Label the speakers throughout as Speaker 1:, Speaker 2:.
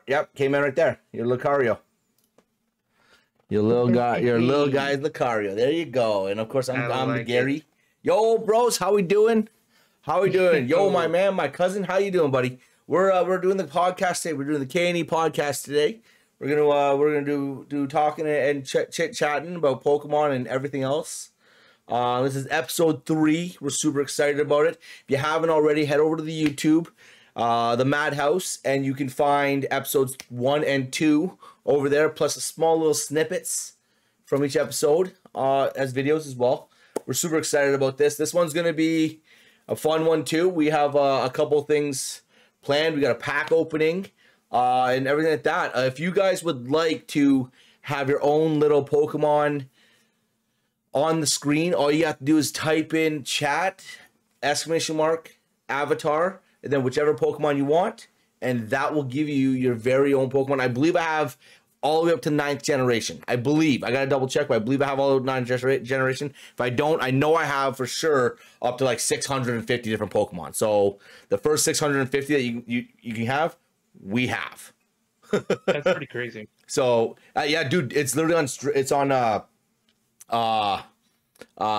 Speaker 1: Yep, came in right there. Your Lucario. Your little guy. Your little guy's Lucario. There you go. And of course, I'm the Gary. Yo, bros, how we doing? How we doing? Yo, my man, my cousin, how you doing, buddy? We're doing the podcast today. We're doing the KnE Podcast today. We're gonna do talking and chit chatting about Pokemon and everything else. This is episode 3. We're super excited about it. If you haven't already, head over to the YouTube, the Madhouse, and you can find episodes 1 and 2 over there, plus a small little snippets from each episode as videos as well. We're super excited about this. This one's gonna be a fun one too. We have a couple things planned. We got a pack opening and everything like that. If you guys would like to have your own little Pokemon on the screen, all you have to do is type in chat, exclamation mark, avatar, and then whichever Pokemon you want, and that will give you your very own Pokemon. I believe I have all the way up to 9th generation. I believe. I got to double check, but I believe I have all of 9th generation. If I don't, I know I have for sure up to like 650 different Pokemon. So the first 650 that you can have, we have.
Speaker 2: That's pretty crazy.
Speaker 1: So yeah, dude, it's literally on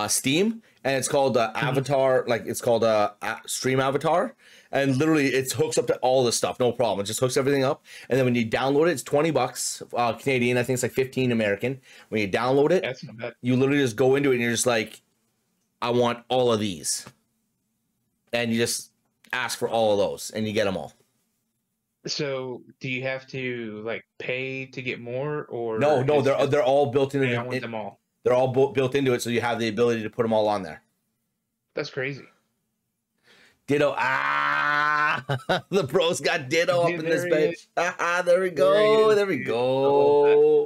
Speaker 1: Steam, and it's called Avatar. Like it's called Stream Avatar, and literally it hooks up to all this stuff, no problem. It just hooks everything up, and then when you download it, it's $20 Canadian. I think it's like 15 American. When you download it,
Speaker 2: that's not bad.
Speaker 1: You literally just go into it and you're just like, I want all of these, and you just ask for all of those, and you get them all.
Speaker 2: So, do you have to like pay to get more, or
Speaker 1: no? They're all built into
Speaker 2: I want them all.
Speaker 1: They're all built into it, so you have the ability to put them all on there.
Speaker 2: That's crazy.
Speaker 1: Ditto. The pros got Ditto up in this bitch. There we go. There we go.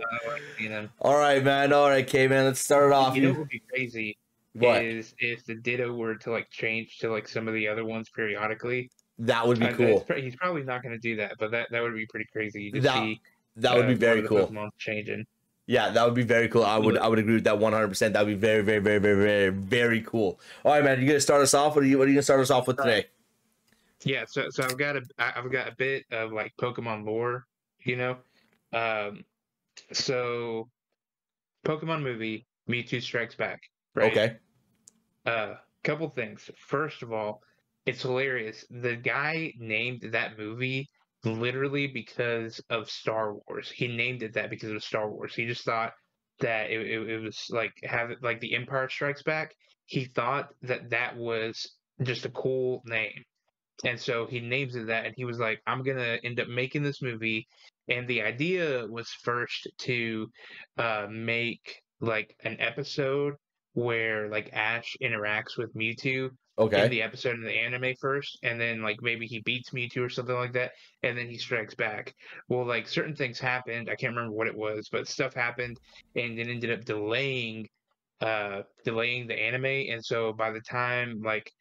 Speaker 1: All right, man. All right, K, man. Let's start it off.
Speaker 2: You know what would be crazy is if the Ditto were to like change to like some of the other ones periodically.
Speaker 1: That would be cool.
Speaker 2: He's probably not going to do that, but that would be pretty crazy.
Speaker 1: That would be very cool.
Speaker 2: Pokemon changing.
Speaker 1: Yeah, that would be very cool. I would agree with that 100%. That would be very, very, very, very, very, very cool. All right, man. You gonna start us off? What are you gonna start us off with today?
Speaker 2: Yeah, so I've got a bit of like Pokemon lore, you know. So Pokemon movie, Mewtwo Strikes Back. Right?
Speaker 1: Okay.
Speaker 2: Couple things. First of all, it's hilarious. The guy named that movie literally because of Star Wars. He named it that because of Star Wars. He just thought that it was like like the Empire Strikes Back. He thought that was just a cool name. And so he names it that, and he was like, I'm going to end up making this movie. And the idea was first to make like an episode where like Ash interacts with Mewtwo in the episode in the anime first, and then like maybe he beats Mewtwo or something like that, and then he strikes back. Well, like certain things happened. I can't remember what it was, but stuff happened, and it ended up delaying the anime. And so by the time like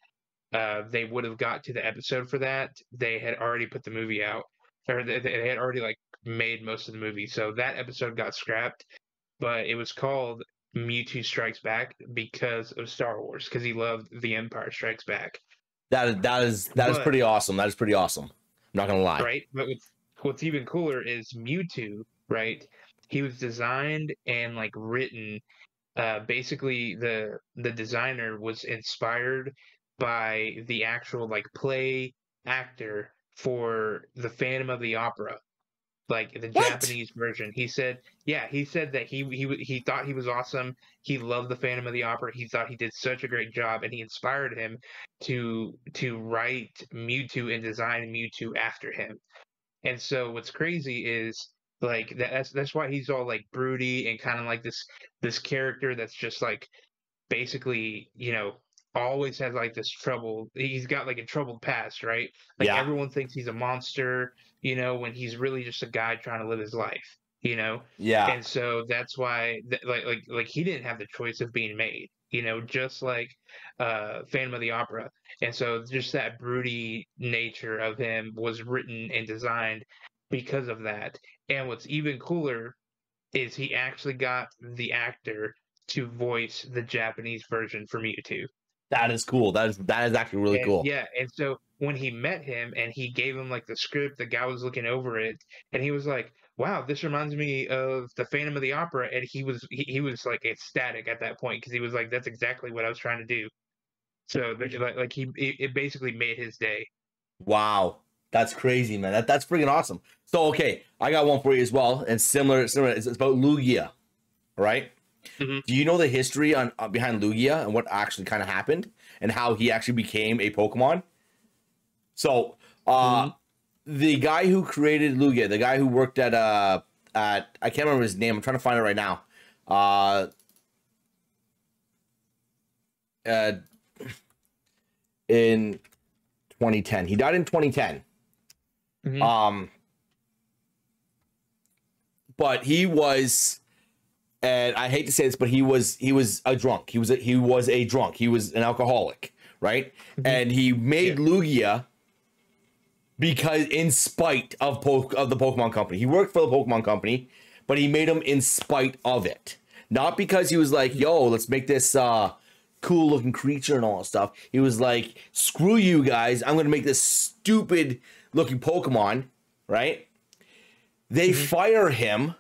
Speaker 2: they would have got to the episode for that, they had already put the movie out, or they had already like made most of the movie. So that episode got scrapped, but it was called Mewtwo Strikes Back because of Star Wars, because he loved The Empire Strikes Back. That is
Speaker 1: pretty awesome. That is pretty awesome. I'm not gonna lie.
Speaker 2: Right, but what's even cooler is Mewtwo. Right, he was designed and like written. Basically, the designer was inspired by the actual like play actor for the Phantom of the Opera. Like the Japanese version. He said that he thought he was awesome. He loved the Phantom of the Opera. He thought he did such a great job, and he inspired him to write Mewtwo and design Mewtwo after him. And so what's crazy is like that's why he's all like broody and kind of like this character that's just like basically, you know, always has like this trouble. He's got like a troubled past, right? Like everyone thinks he's a monster, you know, when he's really just a guy trying to live his life, you know?
Speaker 1: Yeah.
Speaker 2: And so that's why like he didn't have the choice of being made, you know, just like Phantom of the Opera. And so just that broody nature of him was written and designed because of that. And what's even cooler is he actually got the actor to voice the Japanese version for Mewtwo.
Speaker 1: That is cool. That is actually really cool.
Speaker 2: Yeah, and so when he met him and he gave him like the script, the guy was looking over it, and he was like, "Wow, this reminds me of the Phantom of the Opera," and he was like ecstatic at that point because he was like, "That's exactly what I was trying to do." So like it basically made his day.
Speaker 1: Wow, that's crazy, man. That's freaking awesome. So okay, I got one for you as well, and similar. It's about Lugia, right?
Speaker 2: Mm-hmm.
Speaker 1: Do you know the history on behind Lugia and what actually kind of happened and how he actually became a Pokemon? So, the guy who created Lugia, the guy who worked at I can't remember his name. I'm trying to find it right now. In 2010, he died in 2010.
Speaker 2: Mm-hmm.
Speaker 1: But he was, and I hate to say this, but he was a drunk. He was a drunk. He was an alcoholic, right? Mm-hmm. And he made Lugia because in spite of the Pokemon Company. He worked for the Pokemon Company, but he made him in spite of it. Not because he was like, yo, let's make this cool looking creature and all that stuff. He was like, screw you guys, I'm gonna make this stupid looking Pokemon, right? They fire him,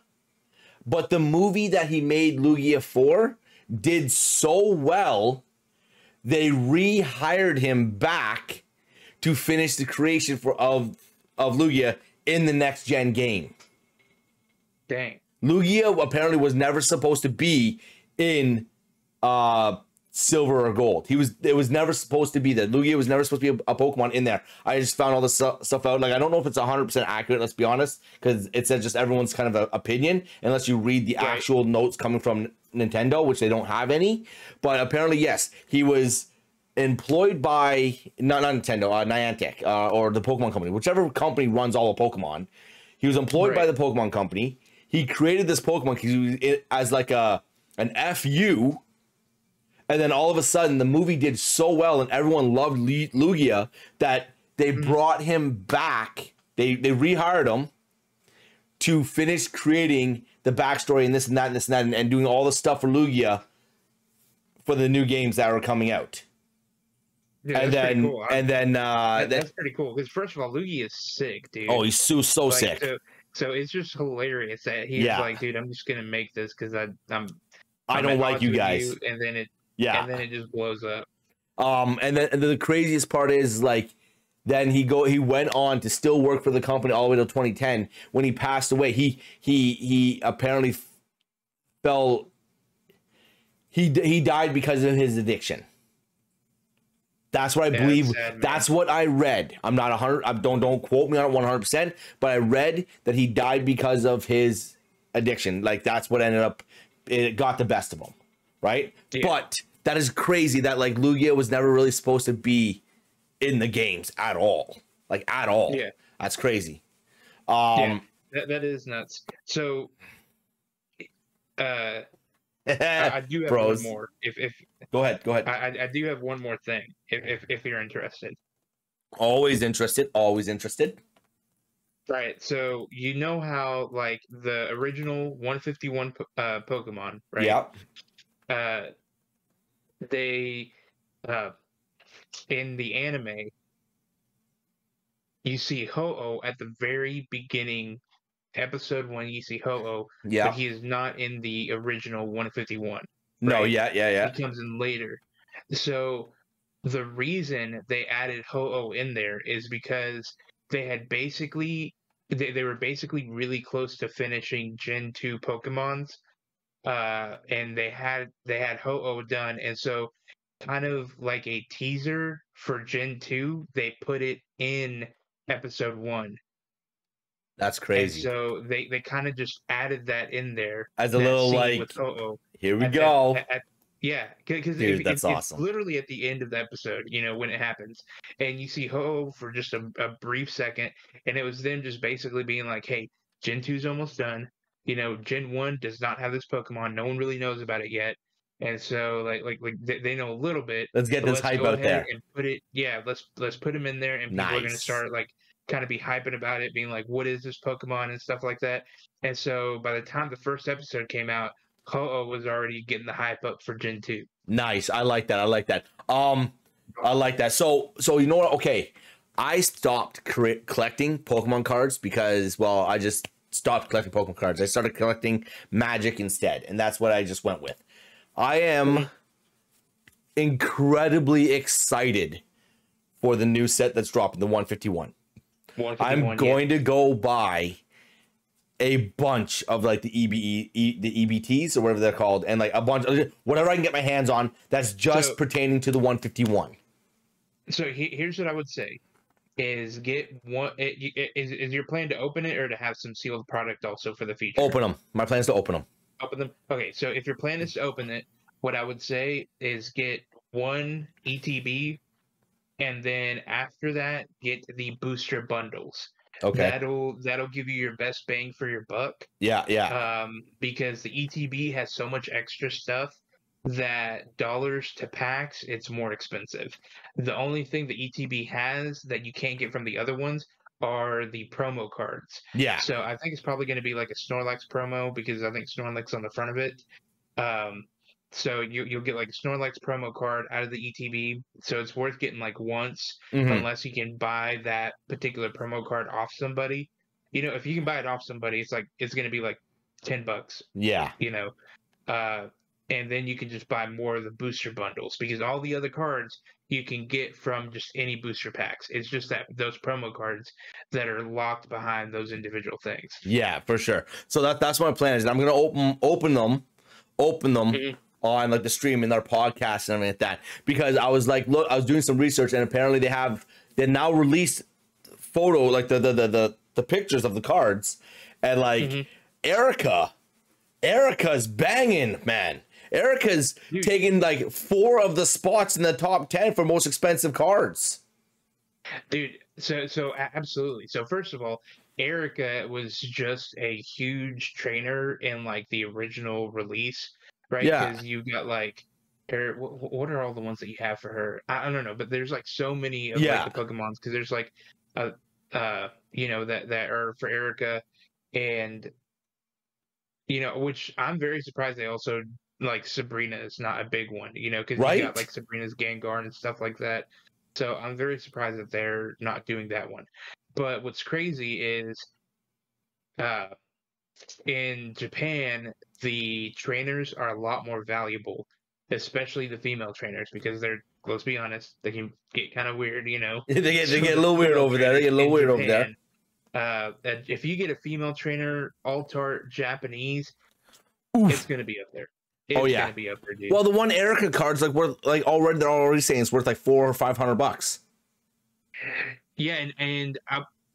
Speaker 1: but the movie that he made Lugia for did so well, they rehired him back to finish the creation of Lugia in the next gen game.
Speaker 2: Dang.
Speaker 1: Lugia apparently was never supposed to be in silver or gold. It was never supposed to be there. Lugia was never supposed to be a Pokemon in there. I just found all this stuff out. Like, I don't know if it's 100% accurate, let's be honest, because it says just everyone's kind of an opinion, unless you read the actual notes coming from Nintendo, which they don't have any. But apparently, yes, he was employed by not Nintendo, Niantic, or the Pokemon Company, whichever company runs all the Pokemon. He was employed by the Pokemon Company. He created this Pokemon because he was as like an FU. And then all of a sudden, the movie did so well and everyone loved Lugia that they brought him back. They rehired him to finish creating the backstory and this and that and this and that and doing all the stuff for Lugia for the new games that were coming out.
Speaker 2: Yeah,
Speaker 1: and then, cool.
Speaker 2: That's pretty cool because first of all, Lugia is sick, dude.
Speaker 1: Oh, he's so sick.
Speaker 2: So it's just hilarious that he's like, dude, I'm just gonna make this because I
Speaker 1: don't like you guys,
Speaker 2: and then it just blows up.
Speaker 1: And then the craziest part is like, then he went on to still work for the company all the way till 2010. When he passed away, he apparently he died because of his addiction. That's what I believe. Sad, that's what I read. I'm not 100. Don't quote me on it 100%. But I read that he died because of his addiction. Like, that's what ended up. It got the best of him, right? Yeah. But that is crazy that like Lugia was never really supposed to be in the games at all. Like, at all.
Speaker 2: Yeah,
Speaker 1: that's crazy.
Speaker 2: That is nuts. So, I do have one more. If
Speaker 1: go ahead.
Speaker 2: I do have one more thing. If you're interested.
Speaker 1: Always interested.
Speaker 2: Right. So you know how like the original 151 Pokemon, right?
Speaker 1: Yeah.
Speaker 2: They in the anime, you see Ho-Oh at the very beginning. Episode 1, you see Ho-Oh, but he is not in the original 151. Right?
Speaker 1: No, yeah.
Speaker 2: He comes in later. So the reason they added Ho-Oh in there is because they had basically they were basically really close to finishing Gen 2 Pokemons, and they had Ho-Oh done, and so kind of like a teaser for Gen 2, they put it in episode 1.
Speaker 1: That's crazy.
Speaker 2: And so they kind of just added that in there
Speaker 1: as a little like, here we go.
Speaker 2: Because
Speaker 1: that's awesome.
Speaker 2: It's literally at the end of the episode, when it happens, and you see Ho for just a brief second, and it was them just basically being like, "Hey, Gen 2's almost done. Gen 1 does not have this Pokemon. No one really knows about it yet." And so, like they know a little bit.
Speaker 1: Let's get this hype out there
Speaker 2: and put it. Yeah, let's put them in there, and people are going to start like kind of be hyping about it, being like, what is this Pokemon and stuff like that. And so by the time the first episode came out, Ho-Oh was already getting the hype up for Gen 2.
Speaker 1: Nice. I like that. I like that. I like that. So you know what? Okay, I stopped collecting Pokemon cards because, well, I just stopped collecting Pokemon cards. I started collecting Magic instead, and that's what I just went with. I am incredibly excited for the new set that's dropping, the 151. I'm going to go buy a bunch of like the EBTs or whatever they're called, and like a bunch of whatever I can get my hands on that's just pertaining to the 151.
Speaker 2: So here's what I would say: is get one. Is your plan to open it or to have some sealed product also for the feature?
Speaker 1: Open them. My plan is to open them.
Speaker 2: Open them. Okay, so if your plan is to open it, what I would say is get one ETB, and then after that, get the booster bundles.
Speaker 1: Okay.
Speaker 2: That'll give you your best bang for your buck.
Speaker 1: Yeah.
Speaker 2: Because the ETB has so much extra stuff that dollars to packs, it's more expensive. The only thing the ETB has that you can't get from the other ones are the promo cards.
Speaker 1: Yeah.
Speaker 2: So I think it's probably going to be like a Snorlax promo because I think Snorlax on the front of it. So you'll get like a Snorlax promo card out of the ETB. So it's worth getting like once, unless you can buy that particular promo card off somebody. You know, if you can buy it off somebody, it's going to be like $10.
Speaker 1: Yeah.
Speaker 2: You know, and then you can just buy more of the booster bundles because all the other cards you can get from just any booster packs. It's just that those promo cards that are locked behind those individual things.
Speaker 1: Yeah, for sure. So that's my plan is I'm gonna open them on like the stream in our podcast and everything like that, because I was like, look, I was doing some research and apparently they now released photo like the pictures of the cards, and like Erica's banging, man. Erica's taking like 4 of the spots in the top 10 for most expensive cards.
Speaker 2: Dude, so absolutely. So first of all, Erica was just a huge trainer in like the original release, right?
Speaker 1: Yeah.
Speaker 2: Because you got like, what are all the ones that you have for her? I don't know, but there's like so many of like the Pokemons because there's like, you know, that are for Erica, and you know, which I'm very surprised they also. Like Sabrina is not a big one, you know, because you got like Sabrina's Gengar and stuff like that. So I'm very surprised that they're not doing that one. But what's crazy is in Japan, the trainers are a lot more valuable, especially the female trainers, because they're, let's be honest, they can get kind of weird, you know.
Speaker 1: they get a little weird over there. They get a little weird over there.
Speaker 2: If you get a female trainer, Altart Japanese, it's going to be up there. It's gonna be up there, dude.
Speaker 1: Well, the one Erica card's like worth like they're already saying it's worth like $400 or $500.
Speaker 2: Yeah, and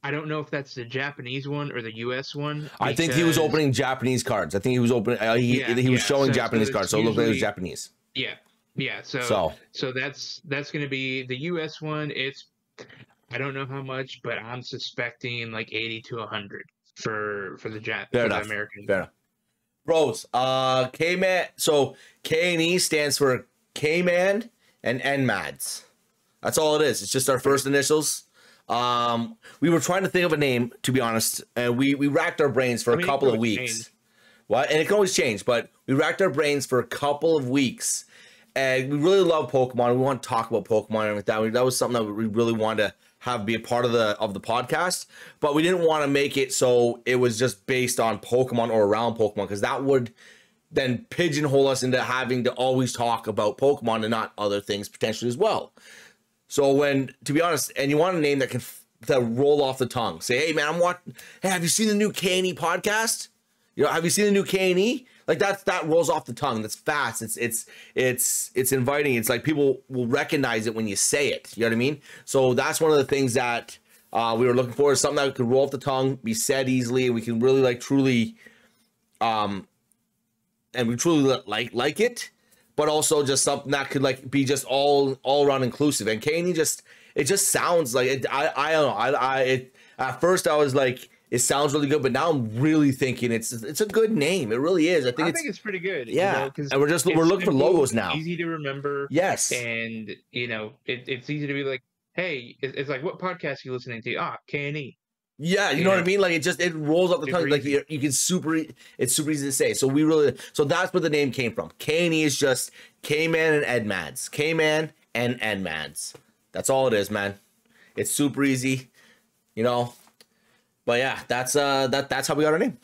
Speaker 2: I don't know if that's the Japanese one or the US one.
Speaker 1: I think he was opening Japanese cards. I think he was opening. He was showing Japanese cards, so it looked like it was Japanese.
Speaker 2: Yeah. So that's gonna be the US one. It's I don't know how much, but I'm suspecting like 80 to 100 for the American.
Speaker 1: Fair enough. Bros, K-Man, so KnE stands for K-Man and NMADS. That's all it is. It's just our first initials. We were trying to think of a name, to be honest, and we racked our brains for a couple of weeks. What? And it can always change, but we racked our brains for a couple of weeks, and we really love Pokemon. We want to talk about Pokemon and that. That was something that we really wanted to have be a part of the podcast, but we didn't want to make it so it was just based on Pokemon or around Pokemon, because that would then pigeonhole us into having to always talk about Pokemon and not other things potentially as well. So to be honest, and you want a name that can roll off the tongue, say, hey man, hey, have you seen the new KnE podcast? You know, have you seen the new KnE? Like that rolls off the tongue. That's fast. It's inviting. It's like people will recognize it when you say it. You know what I mean? So that's one of the things that we were looking for, is something that could roll off the tongue, be said easily. We can really truly, and we truly like it, but also just something that could like be just all around inclusive. And KnE it just sounds like it. I don't know. At first I was like, it sounds really good, but now I'm really thinking it's a good name. It really is. I think it's
Speaker 2: pretty good.
Speaker 1: Yeah, you know, and we're looking for logos now.
Speaker 2: Easy to remember.
Speaker 1: Yes,
Speaker 2: and you know it's easy to be like, hey, it's like, what podcast are you listening to? KnE.
Speaker 1: Yeah, you know what I mean? Like it rolls off the tongue. Like you can it's super easy to say. So that's where the name came from. KnE is just K-Man and Ed Mads. K-Man and Ed Mads. That's all it is, man. It's super easy, you know. But yeah, that's how we got our name.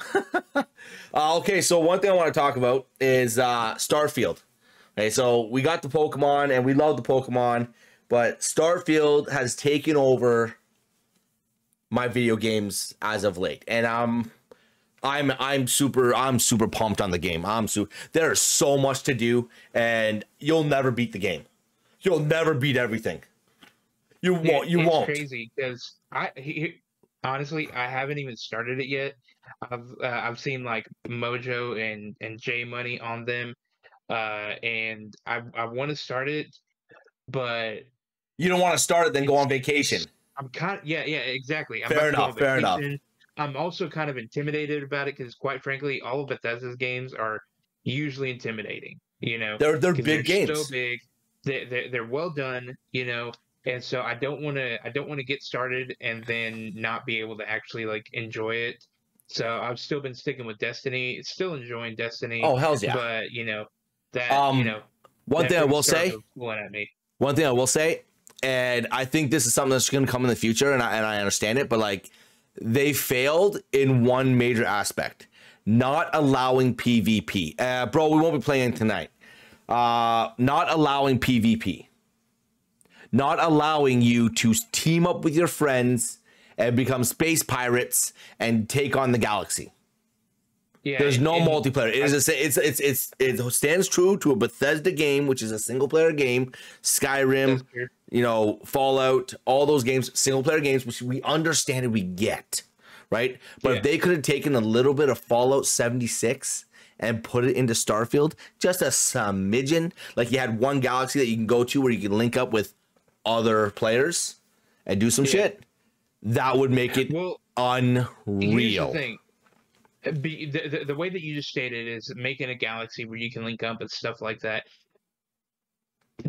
Speaker 1: Okay, so one thing I want to talk about is Starfield. Okay, so we got the Pokemon and we love the Pokemon, but Starfield has taken over my video games as of late, and I'm super pumped on the game. There's so much to do, and you'll never beat the game. You'll never beat everything. You won't.
Speaker 2: It's crazy because honestly, I haven't even started it yet. I've seen like Mojo and J Money on them, and I want to start it, but
Speaker 1: you don't want to start it, then go on vacation.
Speaker 2: I'm kind of, yeah, exactly.
Speaker 1: Fair enough.
Speaker 2: I'm also kind of intimidated about it because, quite frankly, all of Bethesda's games are usually intimidating. You know,
Speaker 1: they're big games.
Speaker 2: So big, they're well done. You know, and so I don't want to get started and then not be able to actually like enjoy it. So I've still been sticking with Destiny. Still enjoying Destiny.
Speaker 1: Oh, hell's yeah!
Speaker 2: But you know that
Speaker 1: one thing I will say. One thing I will say. And I think this is something that's going to come in the future, and I understand it, but like they failed in one major aspect, not allowing PvP. Bro, we won't be playing tonight. Not allowing PvP. Not allowing you to team up with your friends and become space pirates and take on the galaxy. Yeah, there's no multiplayer. It stands true to a Bethesda game, which is a single player game. Skyrim, you know, Fallout, all those games, single player games, which we understand and we get, right? But if they could have taken a little bit of Fallout 76 and put it into Starfield, just a smidgen, like you had one galaxy that you can go to where you can link up with other players and do some shit, that would make it unreal.
Speaker 2: Here's the thing. The way that you just stated is making a galaxy where you can link up and stuff like that.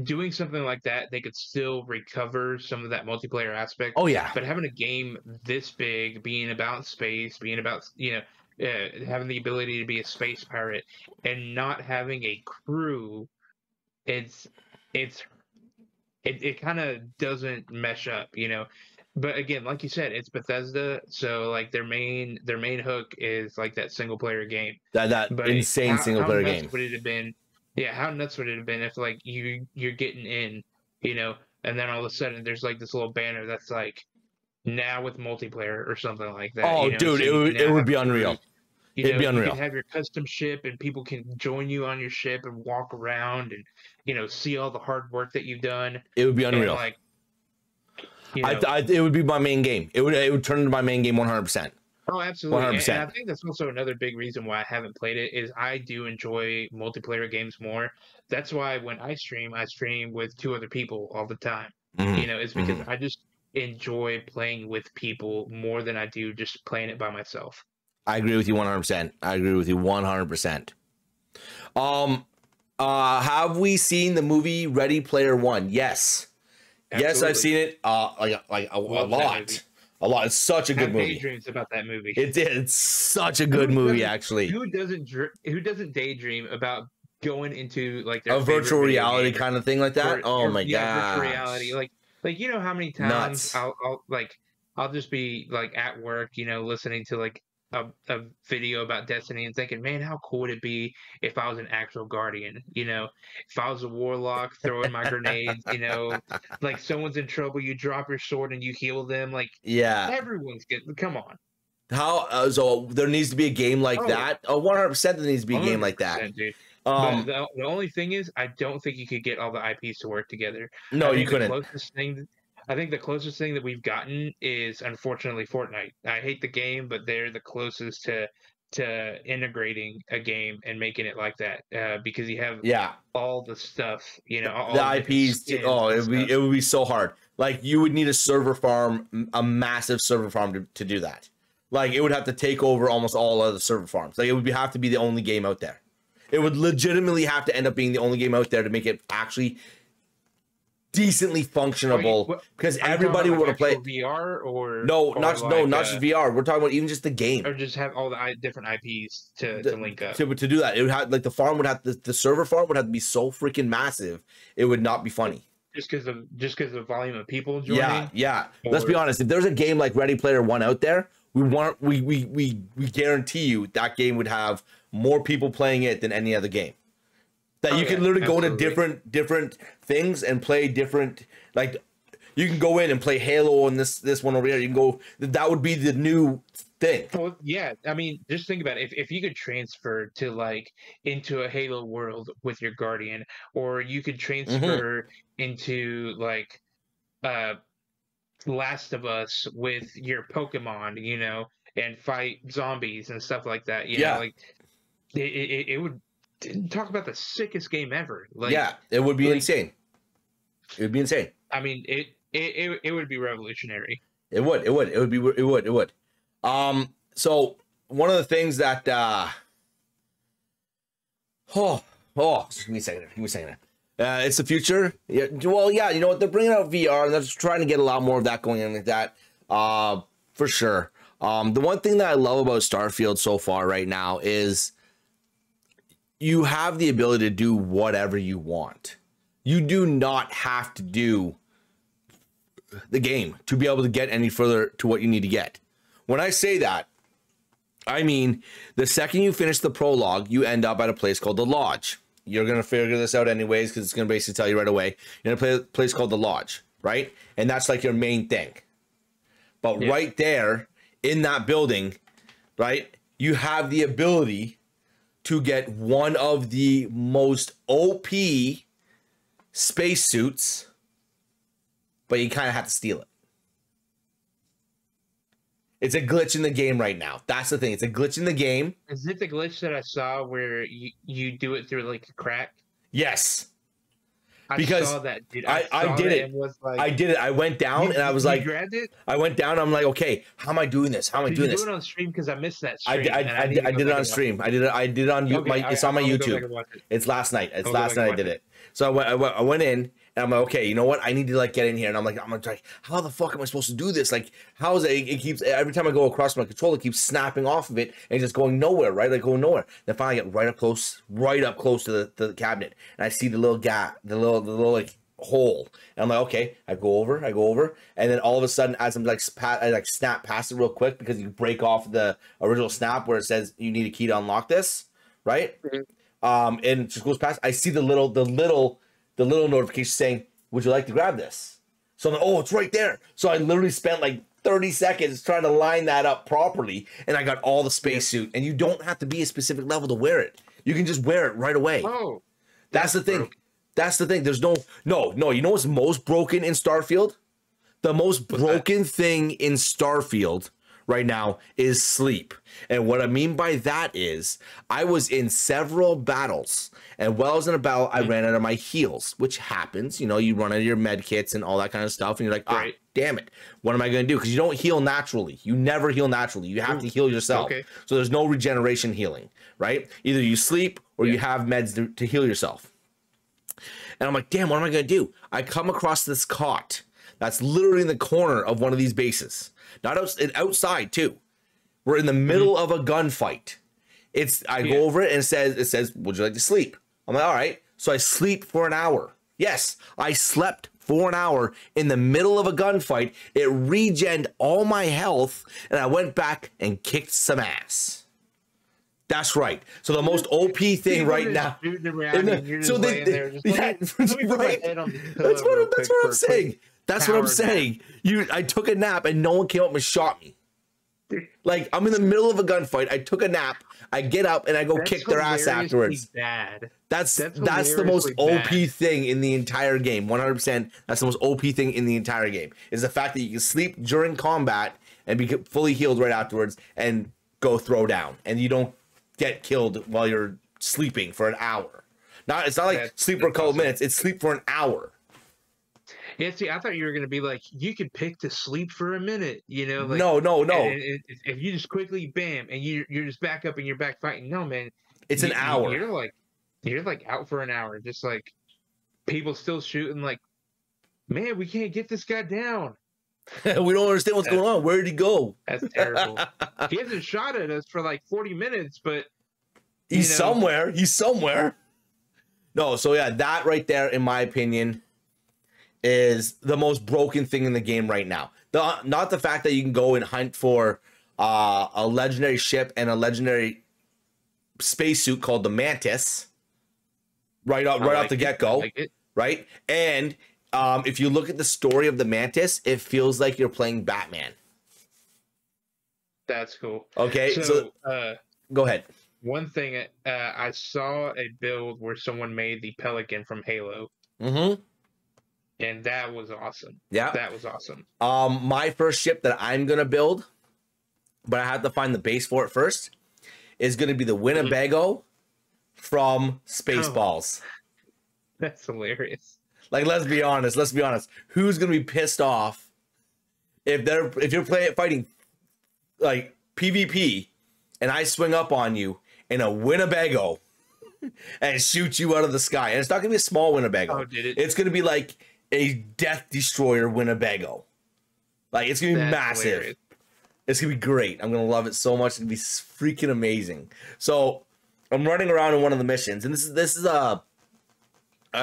Speaker 2: Doing something like that, they could still recover some of that multiplayer aspect.
Speaker 1: Oh yeah.
Speaker 2: But having a game this big, being about space, being about having the ability to be a space pirate, and not having a crew, it kind of doesn't mesh up, you know. But again, like you said, it's Bethesda, so like their main hook is like that single player game.
Speaker 1: That insane single player game.
Speaker 2: Would it have been? Yeah, how nuts would it have been if like you're getting in, you know, and then all of a sudden there's like this little banner that's like now with multiplayer or something like that.
Speaker 1: Oh, you know? Dude, so it would be unreal. It'd be unreal.
Speaker 2: You can have your custom ship and people can join you on your ship and walk around and, you know, see all the hard work that you've done.
Speaker 1: It would be unreal.
Speaker 2: And, like, you know,
Speaker 1: it would be my main game. It would turn into my main game 100%.
Speaker 2: Oh, absolutely. 100%. And I think that's also another big reason why I haven't played it is I do enjoy multiplayer games more. That's why when I stream with 2 other people all the time. Mm-hmm. You know, it's because I just enjoy playing with people more than I do just playing it by myself.
Speaker 1: I agree with you 100%. I agree with you 100%. Have we seen the movie Ready Player One? Yes. Absolutely. Yes, I've seen it. A lot. It's such a good movie.
Speaker 2: Daydreams about that movie.
Speaker 1: It's such a good movie, actually.
Speaker 2: Who doesn't daydream about going into like
Speaker 1: a virtual reality kind of thing like that? Oh my god!
Speaker 2: Virtual reality, like you know how many times I'll just be like at work, you know, listening to like a video about Destiny and thinking, man, how cool would it be if I was an actual guardian? You know, if I was a warlock throwing my grenades, you know, like someone's in trouble, you drop your sword and you heal them. Like,
Speaker 1: yeah,
Speaker 2: everyone's getting. Come on.
Speaker 1: How so? There needs to be a game like that. 100%. There needs to be a game like that.
Speaker 2: Dude. But the only thing is, I don't think you could get all the IPs to work together.
Speaker 1: No, you couldn't.
Speaker 2: I think the closest thing that we've gotten is unfortunately Fortnite. I hate the game, but they're the closest to integrating a game and making it like that because you have all the stuff, you know, all
Speaker 1: the IPs. It would be so hard. Like you would need a server farm, a massive server farm to do that. Like it would have to take over almost all other server farms. Like it would have to be the only game out there. It would legitimately have to end up being the only game out there to make it actually decently functionable because everybody would have played
Speaker 2: VR or
Speaker 1: not just VR. We're talking about even just the game,
Speaker 2: or just have all the different IPs to link up
Speaker 1: to do that. It would have like the farm would have the server farm would have to be so freaking massive. It would not be funny.
Speaker 2: Just because of the volume of people joining.
Speaker 1: Yeah. Let's be honest. If there's a game like Ready Player One out there, we guarantee you that game would have more people playing it than any other game. That you can literally go into different things and play different, like you can go in and play Halo and this one over here. You can go, that would be the new thing.
Speaker 2: Well, yeah, I mean, just think about it. If you could transfer to like into a Halo world with your Guardian, or you could transfer into like Last of Us with your Pokemon, you know, and fight zombies and stuff like that. You know, like it would talk about the sickest game ever. Like,
Speaker 1: it would be insane. It would be insane.
Speaker 2: I mean, it would be revolutionary.
Speaker 1: It would. So one of the things that give me a second. It's the future. Yeah, well, yeah, you know what? They're bringing out VR and they're just trying to get a lot more of that going in like that. For sure. The one thing that I love about Starfield so far right now is you have the ability to do whatever you want. You do not have to do the game to be able to get any further to what you need to get. When I say that, I mean, the second you finish the prologue, you end up at a place called the Lodge. You're going to figure this out anyways, because it's going to basically tell you right away. You're going to play a place called the Lodge, right? And that's like your main thing. But right there in that building, right, you have the ability to get one of the most OP spacesuits, but you kind of have to steal it. It's a glitch in the game right now. That's the thing. It's a glitch in the game.
Speaker 2: Is it the glitch that I saw where you do it through like a crack?
Speaker 1: Yes.
Speaker 2: I saw that, dude.
Speaker 1: I did it. I did it. I went down and I was like,
Speaker 2: grabbed it?
Speaker 1: I went down. I'm like, okay, how am I doing this? How am I doing this?
Speaker 2: You do it on stream because I missed that stream.
Speaker 1: I did it on stream. I did it on YouTube. It's on my YouTube. It's last night. It's last night I did it. So I went in and I'm like, okay, you know what? I need to like get in here. And I'm like, how the fuck am I supposed to do this? Like, how is it? It keeps, every time I go across my controller, it keeps snapping off of it and just going nowhere, right? Like going nowhere. Then finally I get right up close to the cabinet. And I see the little gap, the little like hole. And I'm like, okay, I go over. And then all of a sudden, as I'm like, I like snap past it real quick because you break off the original snap where it says you need a key to unlock this, right? And it just goes past. I see the little notification saying, would you like to grab this? So I'm like, oh, it's right there. So I literally spent like 30 seconds trying to line that up properly. And I got all the spacesuit. And you don't have to be a specific level to wear it. You can just wear it right away.
Speaker 2: Oh,
Speaker 1: that's the thing. Broken. That's the thing. There's no. You know what's most broken in Starfield? The most broken thing in Starfield right now is sleep. And what I mean by that is I was in several battles, and while I was in a battle, I ran out of my heals, which happens. You know, you run out of your med kits and all that kind of stuff, and you're like, ah, damn it. What am I going to do? Because you don't heal naturally. You never heal naturally. You have to heal yourself. Okay. So there's no regeneration healing, right? Either you sleep or you have meds to heal yourself. And I'm like, damn, what am I going to do? I come across this cot that's literally in the corner of one of these bases. Not outside too. We're in the middle of a gunfight. I go over it and it says, would you like to sleep? I'm like, all right. So I sleep for an hour. Yes, I slept for an hour in the middle of a gunfight. It regened all my health, and I went back and kicked some ass. That's right. So the most OP thing right now. That's what I'm saying. That's what I'm saying. I took a nap and no one came up and shot me. Like, I'm in the middle of a gunfight. I took a nap. I get up and I go kick their ass afterwards.
Speaker 2: Bad.
Speaker 1: That's the most OP thing in the entire game. 100%. That's the most OP thing in the entire game. Is the fact that you can sleep during combat and be fully healed right afterwards and go throw down. And you don't get killed while you're sleeping for an hour. It's not like sleep for a couple minutes. It's sleep for an hour.
Speaker 2: Yeah, see, I thought you were gonna be like, you could pick to sleep for a minute, you know? Like,
Speaker 1: no.
Speaker 2: If you just quickly bam and you're just back up and you're back fighting, no, man.
Speaker 1: It's an hour.
Speaker 2: You're like out for an hour, just like people still shooting like man, we can't get this guy down.
Speaker 1: We don't understand what's going on. Where did he go?
Speaker 2: That's terrible. He hasn't shot at us for like 40 minutes, but
Speaker 1: he's somewhere. He's somewhere. No, so yeah, that right there, in my opinion, is the most broken thing in the game right now. Not the fact that you can go and hunt for a legendary ship and a legendary spacesuit called the Mantis right off the get-go, right? And if you look at the story of the Mantis, it feels like you're playing Batman.
Speaker 2: That's cool.
Speaker 1: Okay, so go ahead.
Speaker 2: One thing, I saw a build where someone made the Pelican from Halo.
Speaker 1: Mm-hmm.
Speaker 2: And that was awesome.
Speaker 1: Yeah.
Speaker 2: That was awesome.
Speaker 1: My first ship that I'm going to build, but I have to find the base for it first, is going to be the Winnebago from Spaceballs.
Speaker 2: That's hilarious.
Speaker 1: Like, let's be honest. Who's going to be pissed off if you're fighting like PvP and I swing up on you in a Winnebago and shoot you out of the sky? And it's not going to be a small Winnebago.
Speaker 2: Oh, did it?
Speaker 1: It's going to be like a Death Destroyer Winnebago. Like, it's going to be massive. Hilarious. It's going to be great. I'm going to love it so much. It's going to be freaking amazing. So I'm running around in one of the missions, and this is a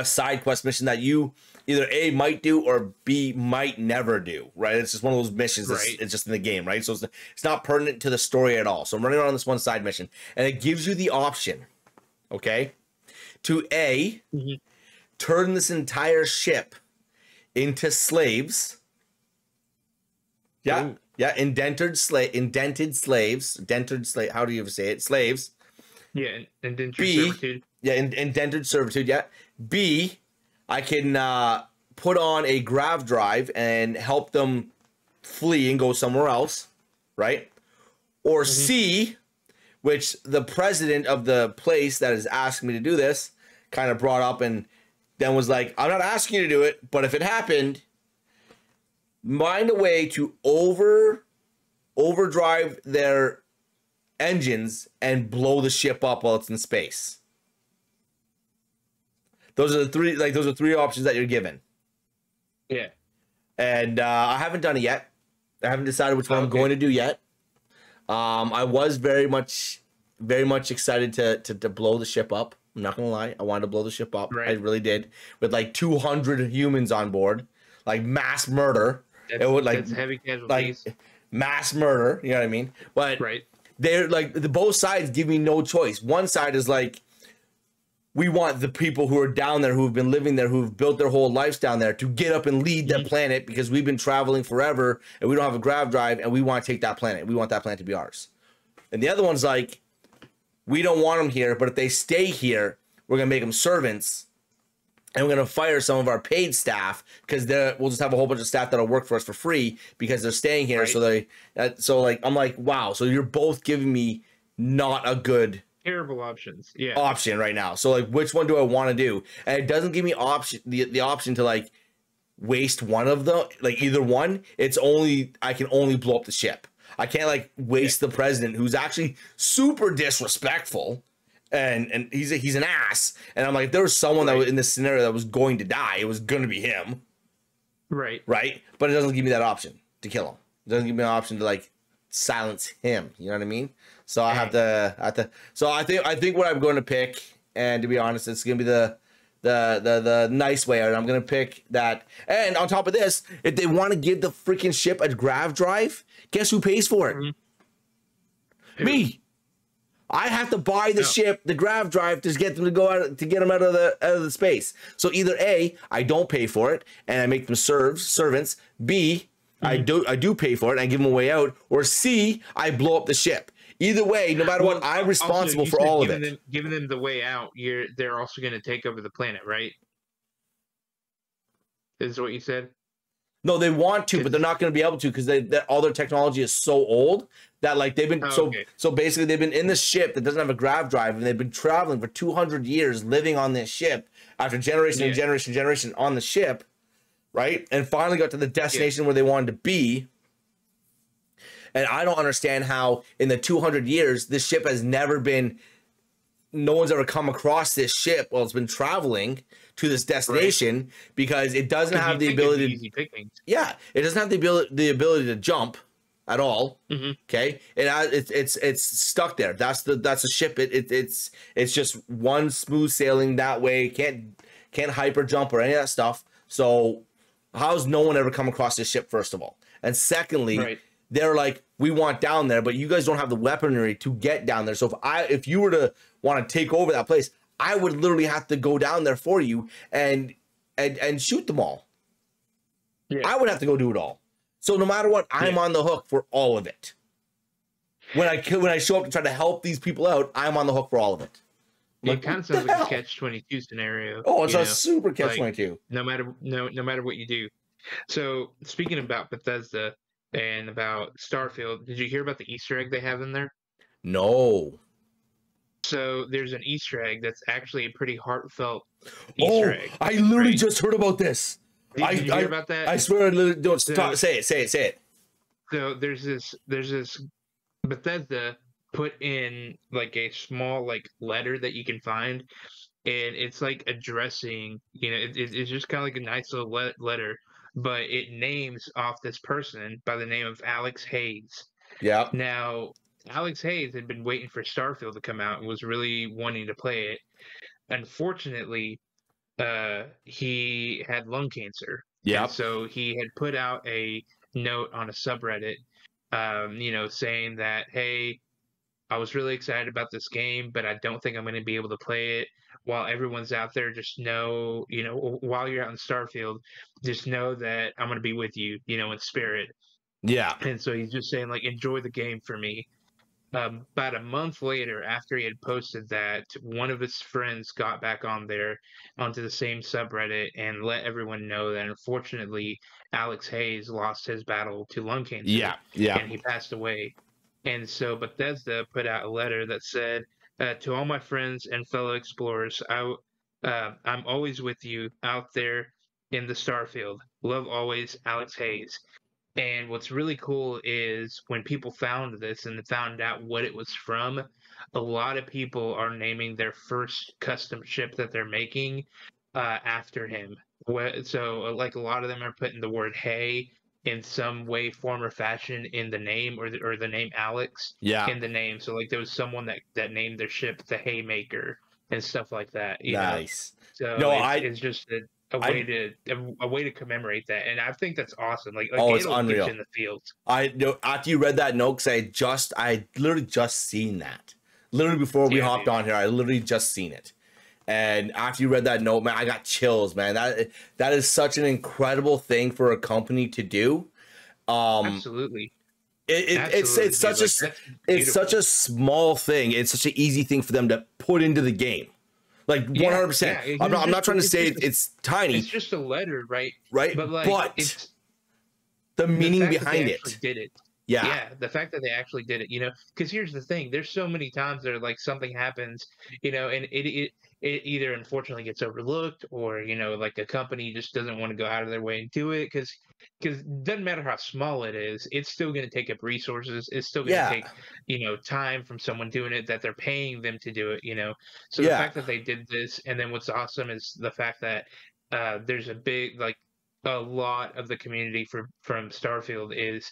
Speaker 1: side quest mission that you either A, might do, or B, might never do, right? It's just one of those missions. Right. It's just in the game, right? So it's not pertinent to the story at all. So I'm running around this one side mission, and it gives you the option, okay, to A, turn this entire ship into slaves. Yeah. Ooh. Yeah, indented slaves. How do you ever say it? Slaves.
Speaker 2: Yeah, indentured servitude.
Speaker 1: Yeah, indentured servitude. Yeah. B, I can put on a grav drive and help them flee and go somewhere else, right? Or C, which the president of the place that is asking me to do this kind of brought up and then was like, I'm not asking you to do it, but if it happened, find a way to overdrive their engines and blow the ship up while it's in space. Those are three options that you're given.
Speaker 2: Yeah.
Speaker 1: And I haven't done it yet. I haven't decided which one I'm going to do yet. I was very much excited to blow the ship up. I'm not gonna lie. I wanted to blow the ship up. Right. I really did. With like 200 humans on board. Like mass murder.
Speaker 2: That's heavy casualties.
Speaker 1: Like mass murder, you know what I mean? But
Speaker 2: right.
Speaker 1: They're like, both sides give me no choice. One side is like, we want the people who are down there, who've been living there, who've built their whole lives down there, to get up and lead that planet because we've been traveling forever and we don't have a grav drive and we want to take that planet. We want that planet to be ours. And the other one's like, we don't want them here, but if they stay here, we're going to make them servants and we're going to fire some of our paid staff because we'll just have a whole bunch of staff that'll work for us for free because they're staying here. Right. So I'm like, wow. So you're both giving me not a good
Speaker 2: terrible options. Yeah.
Speaker 1: Option right now. So like, which one do I want to do? And it doesn't give me the option to like waste one of them, like either one. I can only blow up the ship. I can't like waste the president, who's actually super disrespectful. And he's an ass. And I'm like, if there was someone that was in this scenario that was going to die, it was going to be him.
Speaker 2: Right.
Speaker 1: Right. But it doesn't give me that option to kill him. It doesn't give me an option to like silence him. You know what I mean? So I have to. So I think what I'm going to pick, and to be honest, it's going to be the nice way out. I'm going to pick that. And on top of this, if they want to give the freaking ship a grav drive, guess who pays for it? Mm-hmm. Me. I have to buy the ship, the grav drive, to get them to go out, to get them out of the space. So either A, I don't pay for it and I make them servants. B, I do pay for it and I give them a way out. Or C, I blow up the ship. Either way, no matter what, I'm responsible for all of it.
Speaker 2: Giving them the way out, they're also going to take over the planet, right? Is what you said?
Speaker 1: No, they want to, but they're not going to be able to because all their technology is so old that like they've been so basically they've been in this ship that doesn't have a grav drive and they've been traveling for 200 years living on this ship after generation and generation on the ship, right? And finally got to the destination where they wanted to be. And I don't understand how in the 200 years this ship has never been no one's ever come across this ship while it's been traveling to this destination because it doesn't have the ability. Yeah, it doesn't have the ability to jump at all. Okay, it's stuck there. That's the ship. It's just one smooth sailing that way. Can't hyper jump or any of that stuff. So how's no one ever come across this ship, first of all? And secondly, they're like, we want down there, but you guys don't have the weaponry to get down there. So if you were to want to take over that place, I would literally have to go down there for you and shoot them all. Yeah. I would have to go do it all. So no matter what, I'm on the hook for all of it. When I show up to try to help these people out, I'm on the hook for all of it.
Speaker 2: It kind of sounds like a catch-22 scenario.
Speaker 1: Oh, it's a super catch-22.
Speaker 2: No matter what you do. So speaking about Bethesda and about Starfield, did you hear about the Easter egg they have in there?
Speaker 1: No.
Speaker 2: So there's an Easter egg that's actually a pretty heartfelt Easter egg.
Speaker 1: I literally just heard about this.
Speaker 2: Did you hear about that?
Speaker 1: I swear I literally don't stop. Say it.
Speaker 2: So there's this Bethesda put in like a small like letter that you can find, and it's like addressing, it's just kind of like a nice little letter, but it names off this person by the name of Alex Hayes. Yeah. Now, Alex Hayes had been waiting for Starfield to come out and was really wanting to play it. Unfortunately, he had lung cancer. Yeah. So he had put out a note on a subreddit, saying that, hey, I was really excited about this game, but I don't think I'm going to be able to play it. While everyone's out there, just know, while you're out in Starfield, just know that I'm going to be with you, in spirit. Yeah. And so he's just saying, like, enjoy the game for me. About a month later, after he had posted that, one of his friends got back onto the same subreddit and let everyone know that, unfortunately, Alex Hayes lost his battle to lung cancer. Yeah. And he passed away. And so Bethesda put out a letter that said, to all my friends and fellow explorers, I'm always with you out there in the Starfield. Love always, Alex Hayes. And what's really cool is when people found this and found out what it was from, a lot of people are naming their first custom ship that they're making after him. So like a lot of them are putting the word "hey" in some way, form, or fashion in the name, or the name Alex in the name. So like there was someone that named their ship the Haymaker and stuff like that. Nice. So it's just a way to commemorate that, and I think that's awesome. Like
Speaker 1: it's unreal
Speaker 2: in the field.
Speaker 1: After you read that note, because I literally just seen that. Literally before we hopped on here, I literally just seen it. And after you read that note, man, I got chills, man. That is such an incredible thing for a company to do.
Speaker 2: Absolutely.
Speaker 1: It's such a small thing. It's such an easy thing for them to put into the game. Like 100%. Yeah, I'm not trying to say it's tiny.
Speaker 2: It's just a letter, right?
Speaker 1: Right. But it's the meaning behind it.
Speaker 2: Did it. Yeah, the fact that they actually did it, because here's the thing: there's so many times that like something happens, and it either unfortunately gets overlooked, or like a company just doesn't want to go out of their way and do it, because it doesn't matter how small it is, it's still going to take up resources. It's still going to take time from someone doing it that they're paying them to do it. So the fact that they did this, and then what's awesome is the fact that there's a lot of the community from Starfield is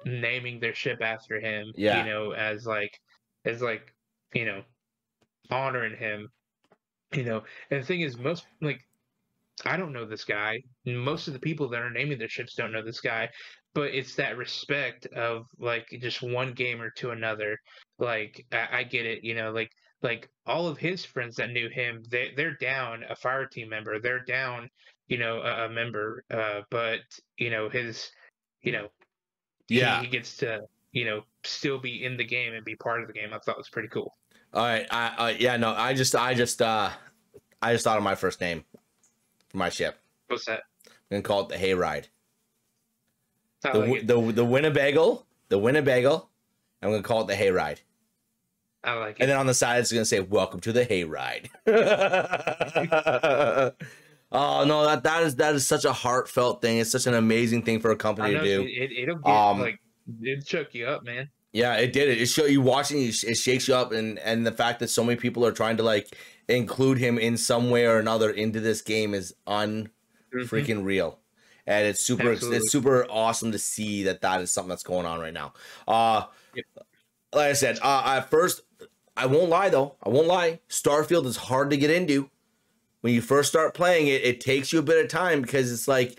Speaker 2: naming their ship after him, as honoring him, and the thing is, most I don't know this guy. Most of the people that are naming their ships don't know this guy, but it's that respect of just one gamer to another. I get it, like all of his friends that knew him, they're down a fire team member, they're down a member, but his he gets to still be in the game and be part of the game. I thought was pretty cool.
Speaker 1: All right, I just thought of my first name for my ship.
Speaker 2: What's that?
Speaker 1: I'm gonna call it the Hayride. The Winnebago. I'm gonna call it the Hayride.
Speaker 2: I like it.
Speaker 1: And then on the side, it's gonna say, "Welcome to the Hayride." Oh no, that is such a heartfelt thing. It's such an amazing thing for a company to do.
Speaker 2: It'll get it'll choke you up, man.
Speaker 1: Yeah, it did. It show you watching. It shakes you up, and the fact that so many people are trying to like include him in some way or another into this game is freaking real, and it's super.
Speaker 2: Absolutely.
Speaker 1: It's super awesome to see that is something that's going on right now.
Speaker 2: Yep.
Speaker 1: Like I said, at first, I won't lie though. I won't lie. Starfield is hard to get into. When you first start playing it, it takes you a bit of time because it's like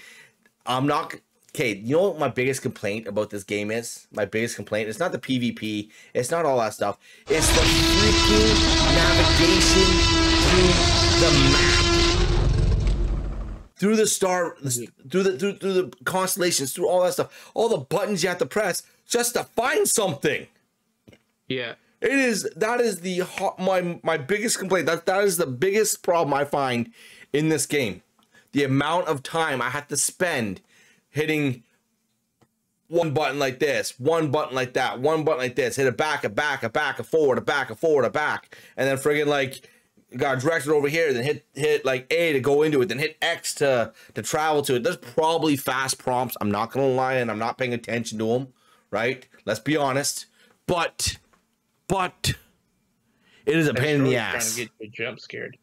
Speaker 1: I'm not. Okay, you know what my biggest complaint about this game is? My biggest complaint, it's not the PvP, it's not all that stuff. It's the freaking navigation through the map. Through the star, through the constellations, through all that stuff. All the buttons you have to press just to find something.
Speaker 2: Yeah.
Speaker 1: That is my biggest complaint. That is the biggest problem I find in this game. The amount of time I have to spend hitting one button like this, one button like that, one button like this, hit a back, a forward, a back, and then friggin' like got directed over here, then hit like A to go into it, then hit X to travel to it. There's probably fast prompts. I'm not gonna lie, and I'm not paying attention to them, right? Let's be honest. But it is a pain in the ass.
Speaker 2: Trying to get you jump scared.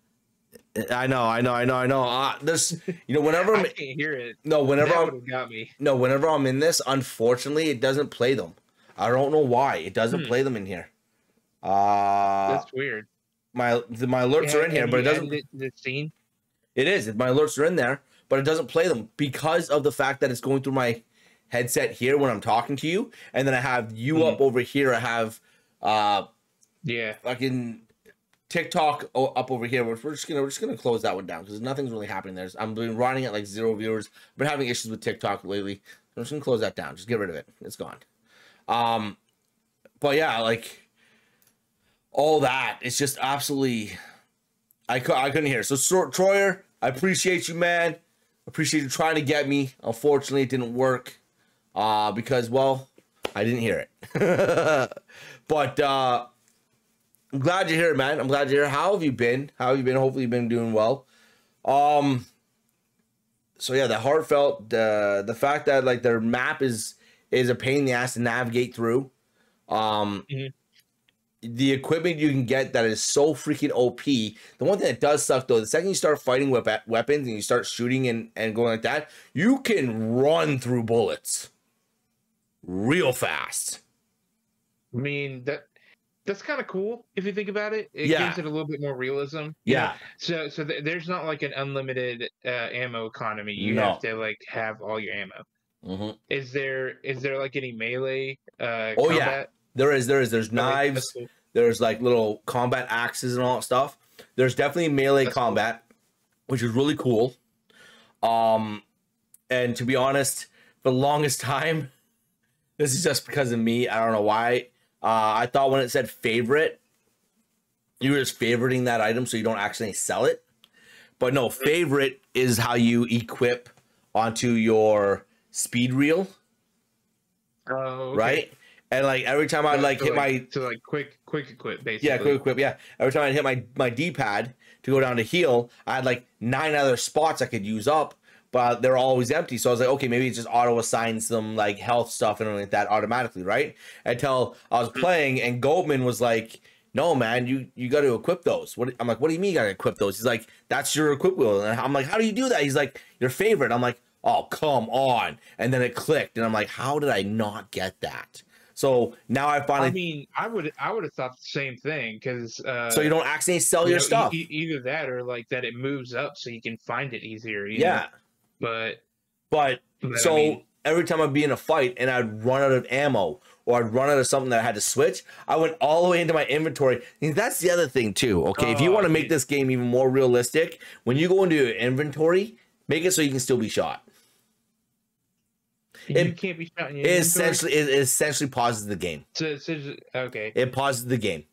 Speaker 1: I know. There's, whenever
Speaker 2: I can't hear it.
Speaker 1: No, whenever
Speaker 2: got me.
Speaker 1: No, whenever I'm in this, unfortunately, it doesn't play them. I don't know why it doesn't play them in here.
Speaker 2: That's weird.
Speaker 1: My alerts are in here, but it doesn't.
Speaker 2: The scene.
Speaker 1: It is. My alerts are in there, but it doesn't play them because of the fact that it's going through my headset here when I'm talking to you, and then I have you up over here. I have fucking TikTok up over here. We're just gonna close that one down because nothing's really happening there. I'm been running at like 0 viewers. I've been having issues with TikTok lately. I'm just gonna close that down. Just get rid of it. It's gone. But yeah, like all that. It's just absolutely. I couldn't hear. So Troyer, I appreciate you, man. Appreciate you trying to get me. Unfortunately, it didn't work because I didn't hear it. But I'm glad you're here, man. I'm glad you're here. How have you been? Hopefully you've been doing well. So yeah, the heartfelt, the fact that like their map is a pain in the ass to navigate through. The equipment you can get that is so freaking OP. The one thing that does suck though, the second you start fighting with weapons and you start shooting and going like that, you can run through bullets real fast.
Speaker 2: I mean, that's kind of cool if you think about it. It gives it a little bit more realism.
Speaker 1: Yeah.
Speaker 2: So there's not like an unlimited ammo economy. You have to like have all your ammo. Is there like any melee combat?
Speaker 1: Yeah. There is. There's knives. Cool. There's like little combat axes and all that stuff. There's definitely melee combat, which is really cool. And to be honest, for the longest time, this is just because of me. I don't know why. I thought when it said favorite, you were just favoriting that item so you don't actually sell it. But no, favorite is how you equip onto your speed reel.
Speaker 2: Oh, okay.
Speaker 1: Right? And like every time I like hit my
Speaker 2: quick equip basically.
Speaker 1: Yeah, quick equip, yeah. Every time I hit my D-pad to go down to heal, I had like 9 other spots I could use up, but they're always empty. So I was like, okay, maybe it just auto assigns some like health stuff and like that automatically, right? Until I was playing and Goldman was like, no man, you got to equip those. I'm like, what do you mean you got to equip those? He's like, that's your equip wheel. And I'm like, how do you do that? He's like, your favorite. I'm like, oh, come on. And then it clicked and I'm like, how did I not get that? So now I finally.
Speaker 2: I mean, I would have thought the same thing because.
Speaker 1: So you don't accidentally sell your stuff.
Speaker 2: Either that or like that it moves up so you can find it easier.
Speaker 1: Yeah.
Speaker 2: Know?
Speaker 1: But so I mean, every time I'd be in a fight and I'd run out of ammo or I'd run out of something that I had to switch, I went all the way into my inventory. And that's the other thing too. Okay, if you want to make this game even more realistic, when you go into your inventory, make it so you can still be shot.
Speaker 2: You can't be shot in your
Speaker 1: inventory? It essentially pauses the game.
Speaker 2: So okay.
Speaker 1: It pauses the game.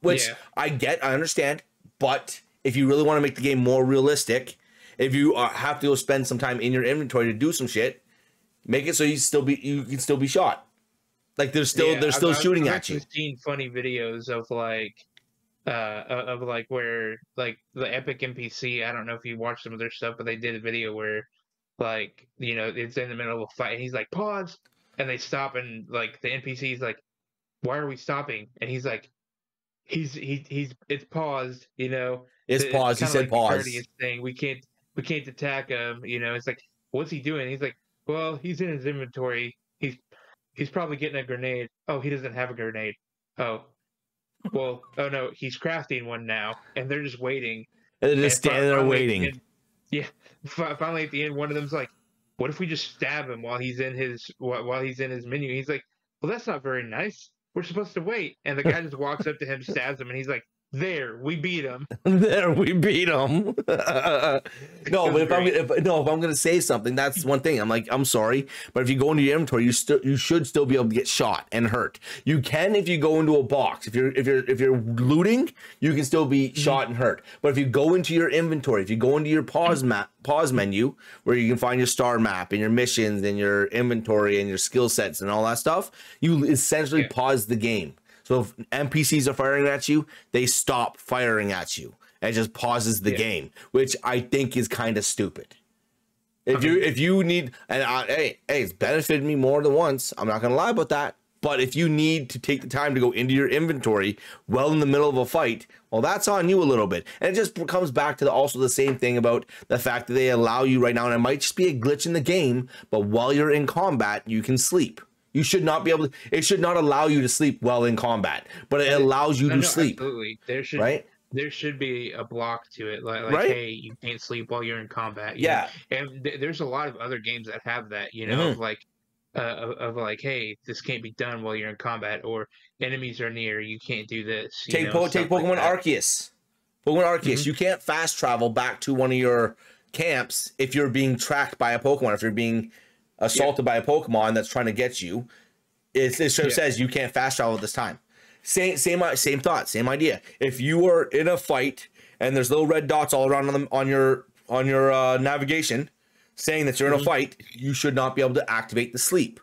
Speaker 1: Which I understand, but if you really want to make the game more realistic, if you have to go spend some time in your inventory to do some shit, make it so you can still be shot. Like they're still shooting at you. I've
Speaker 2: seen funny videos of like where like the Epic NPC. I don't know if you watched some of their stuff, but they did a video where like it's in the middle of a fight and he's like pause and they stop, and like the NPC's like, why are we stopping? And he's like, it's paused, you know.
Speaker 1: It's
Speaker 2: It's
Speaker 1: pause. He
Speaker 2: kind of
Speaker 1: said
Speaker 2: like the
Speaker 1: pause.
Speaker 2: courteous thing. We can't attack him, you know. It's like, what's he doing? He's like, well, he's in his inventory. He's probably getting a grenade. Oh, he doesn't have a grenade. Oh, well, oh no, he's crafting one now, and they're just waiting.
Speaker 1: And they're just standing there waiting.
Speaker 2: Yeah, finally at the end, one of them's like, "What if we just stab him while he's in his menu?" He's like, "Well, that's not very nice. We're supposed to wait." And the guy just walks up to him, stabs him, and he's like, "There, we beat him."
Speaker 1: There, we beat him. No, but if I'm gonna say something, that's one thing. I'm like, I'm sorry, but if you go into your inventory, you should still be able to get shot and hurt. You can if you go into a box. If you're looting, you can still be shot and hurt. But if you go into your inventory, if you go into your pause menu, where you can find your star map and your missions and your inventory and your skill sets and all that stuff, you essentially pause the game. So if NPCs are firing at you, they stop firing at you. It just pauses the game, which I think is kind of stupid. If you need, and hey, it's benefited me more than once. I'm not gonna lie about that. But if you need to take the time to go into your inventory well in the middle of a fight, well, that's on you a little bit. And it just comes back to also the same thing about the fact that they allow you right now, and it might just be a glitch in the game, but while you're in combat, you can sleep. You should not be able to, it should not allow you to sleep while in combat, but it allows you to sleep.
Speaker 2: Absolutely. There should be a block to it. Like hey, you can't sleep while you're in combat. You know? And there's a lot of other games that have that, you know, of like, hey, this can't be done while you're in combat, or enemies are near, you can't do this.
Speaker 1: Take Pokemon Arceus. Pokemon Arceus, you can't fast travel back to one of your camps if you're being tracked by a Pokemon, if you're being assaulted by a Pokemon that's trying to get you. It says you can't fast travel at this time. Same thought, same idea. If you are in a fight and there's little red dots all around on your navigation saying that you're in a fight, you should not be able to activate the sleep,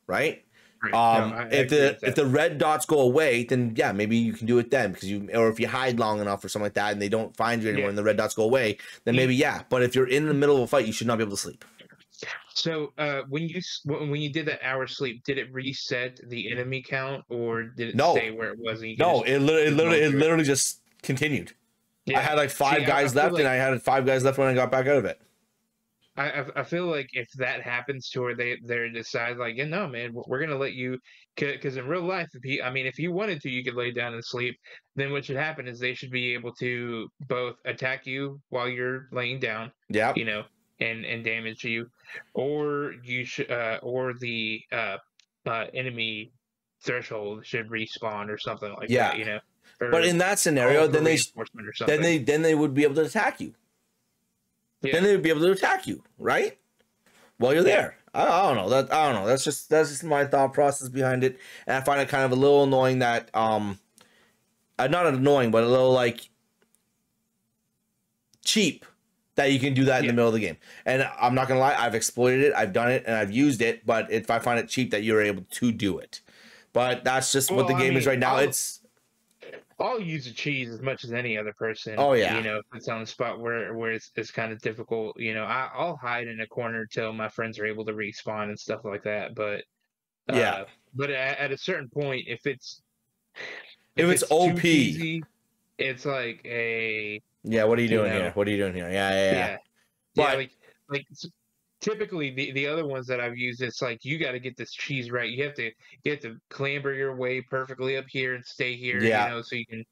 Speaker 1: right? If the red dots go away, then yeah, maybe you can do it then, because or if you hide long enough or something like that and they don't find you anymore and the red dots go away, then maybe yeah. But if you're in the middle of a fight, you should not be able to sleep.
Speaker 2: So when you did that hour sleep, did it reset the enemy count, or did it stay where it was?
Speaker 1: No, it literally just continued. Yeah. I had like five guys left, and I had 5 guys left when I got back out of it.
Speaker 2: I feel like if that happens to where they decide like, yeah, no, man, we're gonna let you, because in real life, if you wanted to, you could lay down and sleep. Then what should happen is they should be able to both attack you while you're laying down, you know, and damage you, or you should, or the enemy threshold should respawn or something like that, you know.
Speaker 1: But in that scenario, then they would be able to attack you. Yeah. Then they would be able to attack you, right? While you're there. I don't know. That's just my thought process behind it, and I find it kind of a little annoying that not annoying, but a little like cheap that you can do that in the middle of the game. And I'm not gonna lie, I've exploited it, I've done it, and I've used it. But if I find it cheap that you're able to do it, but that's just what the game is right now.
Speaker 2: I'll use the cheese as much as any other person.
Speaker 1: Oh yeah,
Speaker 2: you know, if it's on the spot where it's kind of difficult. You know, I'll hide in a corner till my friends are able to respawn and stuff like that. But but at a certain point, if it's
Speaker 1: OP,
Speaker 2: cheesy, it's like a
Speaker 1: what are you doing here? What are you doing here? Yeah.
Speaker 2: But like typically the other ones that I've used, it's like you got to get this cheese right. You have to clamber your way perfectly up here and stay here, you know, so you can,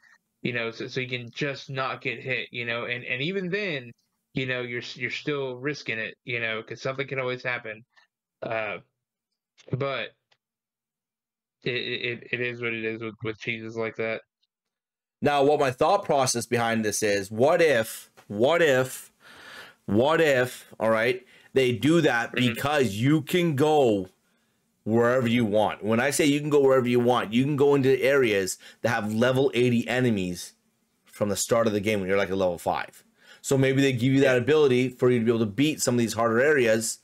Speaker 2: you know, so you can just not get hit, you know, and even then, you know, you're still risking it, you know, because something can always happen. But it is what it is with cheeses like that.
Speaker 1: Now, what my thought process behind this is, what if, all right, they do that because you can go wherever you want. When I say you can go wherever you want, you can go into areas that have level 80 enemies from the start of the game when you're like a level 5. So maybe they give you that ability for you to be able to beat some of these harder areas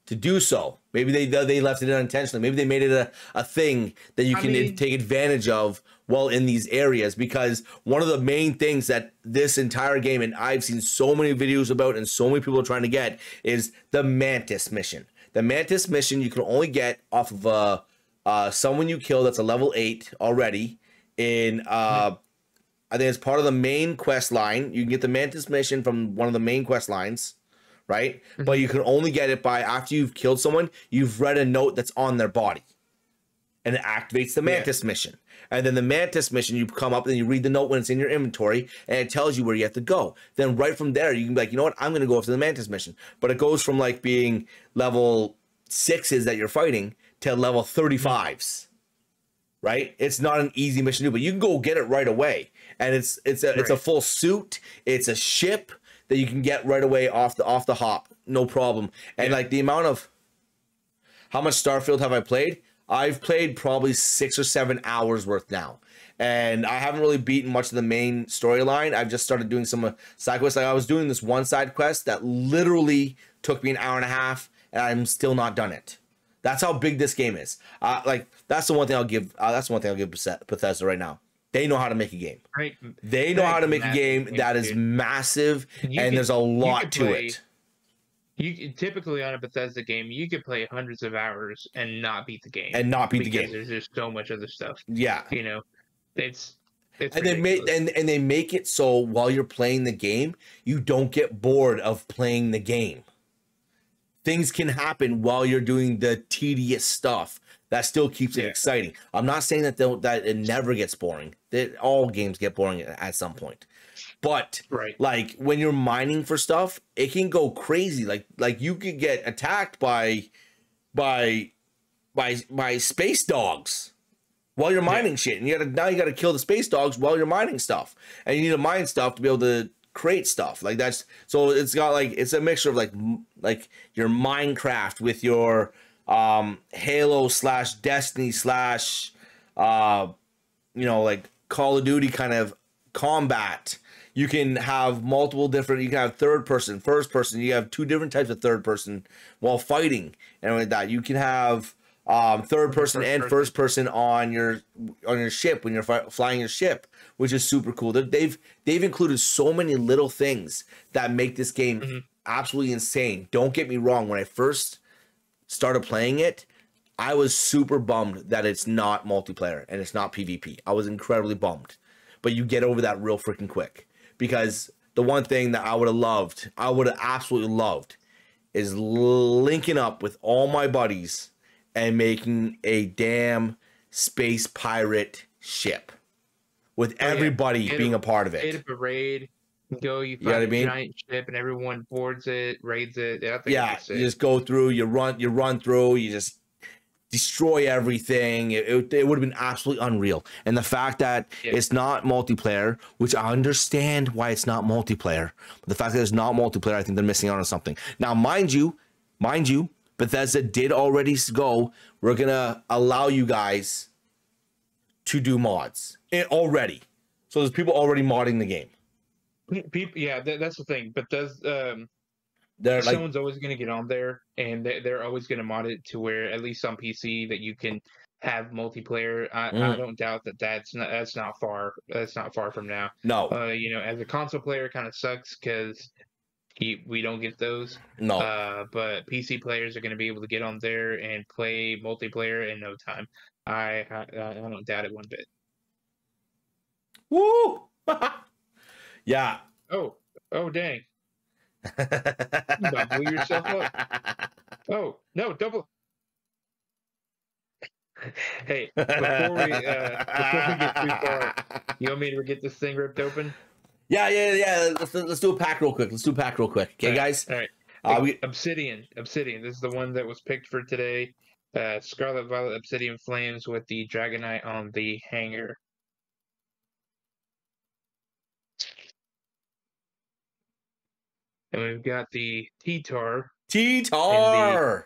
Speaker 1: to do so. Maybe they left it unintentionally. Maybe they made it a thing that you can take advantage of while in these areas, because one of the main things that this entire game, and I've seen so many videos about and so many people are trying to get, is the Mantis mission. The Mantis mission you can only get off of someone you kill that's a level 8 already in I think it's part of the main quest line. You can get the Mantis mission from one of the main quest lines, right? Mm-hmm. But you can only get it by after you've killed someone, you've read a note that's on their body. And it activates the Mantis mission. And then the Mantis mission, you come up and you read the note when it's in your inventory, and it tells you where you have to go. Then right from there, you can be like, you know what? I'm going to go after the Mantis mission. But it goes from like being level 6s that you're fighting to level 35s. Right? It's not an easy mission to do, but you can go get it right away. And it's a full suit. It's a ship that you can get right away off the hop, no problem. And like the amount of how much Starfield have I played? I've played probably 6 or 7 hours worth now, and I haven't really beaten much of the main storyline. I've just started doing some side quests. Like I was doing this one side quest that literally took me an hour and a half, and I'm still not done it. That's how big this game is. Like that's the one thing I'll give. That's the one thing I'll give Bethesda right now. They know how to make a game. Right. They know how to make a game that is massive, and there's a lot to it.
Speaker 2: You typically on a Bethesda game, you could play hundreds of hours and not beat the game.
Speaker 1: Because
Speaker 2: there's just so much other stuff.
Speaker 1: Yeah.
Speaker 2: You know, it's
Speaker 1: and they make it so while you're playing the game, you don't get bored of playing the game. Things can happen while you're doing the tedious stuff that still keeps it exciting. I'm not saying that it never gets boring. That all games get boring at some point. But like when you're mining for stuff, it can go crazy. Like you could get attacked by space dogs while you're mining shit, and you gotta kill the space dogs while you're mining stuff, and you need to mine stuff to be able to create stuff. Like that's so it's got like it's a mixture of like your Minecraft with your Halo / Destiny / like Call of Duty kind of combat. You can have multiple different, you can have third person, first person, you have 2 different types of third person while fighting and like that. You can have third person and first person on your ship when you're flying your ship, which is super cool. They've included so many little things that make this game absolutely insane. Don't get me wrong, when I first started playing it, I was super bummed that it's not multiplayer and it's not PvP. I was incredibly bummed. But you get over that real freaking quick. Because the one thing that I would have absolutely loved, is linking up with all my buddies and making a damn space pirate ship with everybody being a part of it.
Speaker 2: Hit a parade, you find a giant ship, and everyone boards it, raids it.
Speaker 1: You just go through, you run through, you just destroy everything. It would have been absolutely unreal. And the fact that it's not multiplayer, which I understand why it's not multiplayer, but the fact that it's not multiplayer, I think they're missing out on something. Now, mind you, Bethesda did already go, we're gonna allow you guys to do mods already. So there's people already modding the game.
Speaker 2: That's the thing. But someone's always going to get on there, and they're always going to mod it to where, at least on PC, that you can have multiplayer. I don't doubt that's not far from now.
Speaker 1: No.
Speaker 2: As a console player, it kind of sucks because we don't get those.
Speaker 1: No.
Speaker 2: But PC players are going to be able to get on there and play multiplayer in no time. I don't doubt it one bit.
Speaker 1: Woo! Yeah.
Speaker 2: Oh, dang. You about blew yourself up. Oh, no, double. Hey, before we get too far, you want me to get this thing ripped open?
Speaker 1: Yeah. Let's do a pack real quick. Okay, guys?
Speaker 2: All right. Obsidian. This is the one that was picked for today. Scarlet Violet Obsidian Flames with the Dragonite on the hanger. And we've got the T-Tar. On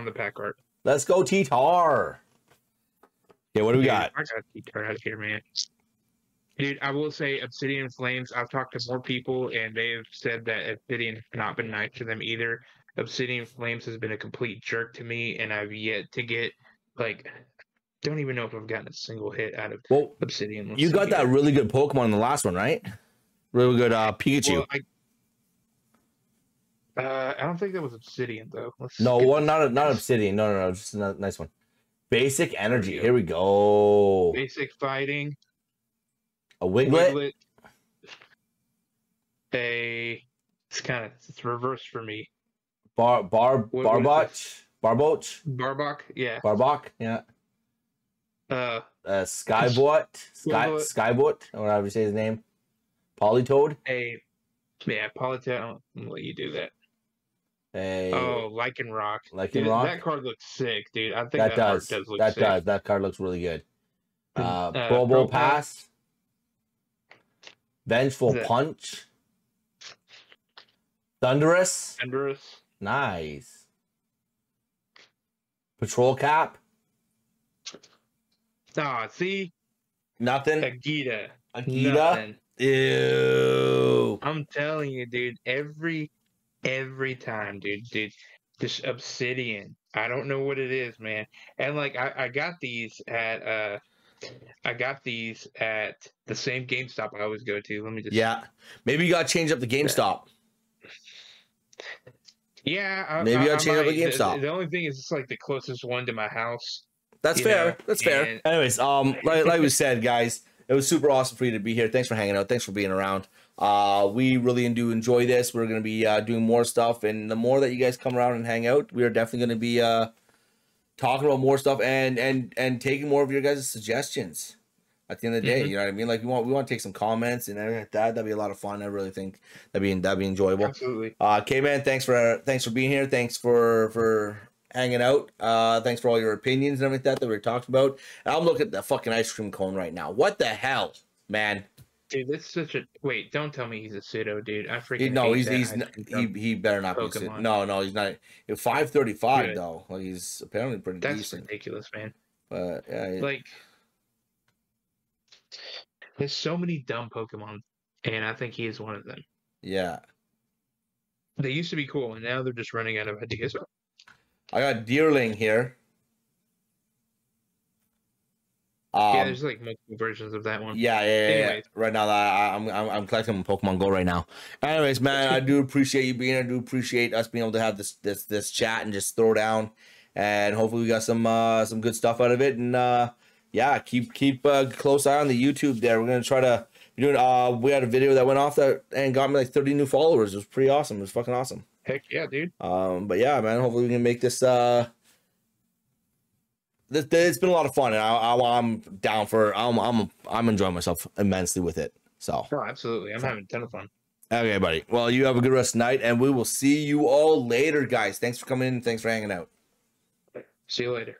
Speaker 2: the pack art.
Speaker 1: Let's go T-Tar. Okay, what do we got?
Speaker 2: I got T-Tar out here, man. Dude, I will say Obsidian Flames, I've talked to more people, and they've said that Obsidian has not been nice to them either. Obsidian Flames has been a complete jerk to me, and I've yet to get, don't even know if I've gotten a single hit out of Obsidian.
Speaker 1: You got that really good Pokemon in the last one, right? Really good Pikachu.
Speaker 2: I don't think that was obsidian though.
Speaker 1: No, one not obsidian. No. Just a nice one. Basic energy. Here we go.
Speaker 2: Basic fighting.
Speaker 1: A Wiglet.
Speaker 2: It's reversed for me.
Speaker 1: Barboch.
Speaker 2: Barbok. Yeah.
Speaker 1: Barbok. Yeah. Skybot. Skybot, or however you say his name. Polytoad.
Speaker 2: Polytoad. I'm gonna let you do that. Lycanroc.
Speaker 1: Lycanroc.
Speaker 2: Dude, that card looks sick, dude. I think that
Speaker 1: does.
Speaker 2: Does look sick.
Speaker 1: That card looks really good. Bobo Pass. Vengeful Punch. Thundurus. Nice. Patrol Cap.
Speaker 2: See?
Speaker 1: Nothing.
Speaker 2: Agita.
Speaker 1: Nothing. Ew.
Speaker 2: I'm telling you, dude. Every time, dude. This obsidian. I don't know what it is, man. And like I got these at the same GameStop I always go to. Let me just
Speaker 1: maybe you gotta change up the GameStop.
Speaker 2: Yeah,
Speaker 1: maybe you gotta change up the GameStop.
Speaker 2: The only thing is it's like the closest one to my house.
Speaker 1: That's fair. That's fair. Anyways, like we said, guys, it was super awesome for you to be here. Thanks for hanging out. Thanks for being around. We really do enjoy this. We're going to be doing more stuff, and the more that you guys come around and hang out, we are definitely going to be talking about more stuff and taking more of your guys' suggestions at the end of the day. You know what I mean? Like we want to take some comments and everything like that. That'd be a lot of fun. I really think that'd be enjoyable.
Speaker 2: Absolutely.
Speaker 1: K-Man, thanks for being here. Thanks for hanging out. Thanks for all your opinions and everything like that we were talking about. And I'm looking at the fucking ice cream cone right now. What the hell, man?
Speaker 2: Dude, this is such a wait. Don't tell me he's a pseudo, dude. I freaking
Speaker 1: he better not be pseudo. No, he's not. 535 though. Like he's apparently pretty decent.
Speaker 2: That's ridiculous, man.
Speaker 1: But yeah,
Speaker 2: like there's so many dumb Pokemon, and I think he is one of them.
Speaker 1: Yeah,
Speaker 2: they used to be cool, and now they're just running out of ideas.
Speaker 1: I got Deerling here.
Speaker 2: There's like multiple versions of that one.
Speaker 1: Yeah. Right now, I'm collecting Pokemon Go right now. Anyways, man, I do appreciate you being here. I do appreciate us being able to have this chat and just throw down, and hopefully we got some good stuff out of it. And keep a close eye on the YouTube there. We're gonna try to be doing. We had a video that went off and got me like 30 new followers. It was pretty awesome. It was fucking awesome.
Speaker 2: Heck yeah, dude.
Speaker 1: But yeah, man, hopefully we can make this it's been a lot of fun, and I'm down for I'm enjoying myself immensely with it. So
Speaker 2: absolutely, I'm having a ton of fun.
Speaker 1: Okay, buddy. Well, you have a good rest of the night, and we will see you all later, guys. Thanks for coming in. Thanks for hanging out.
Speaker 2: See you later.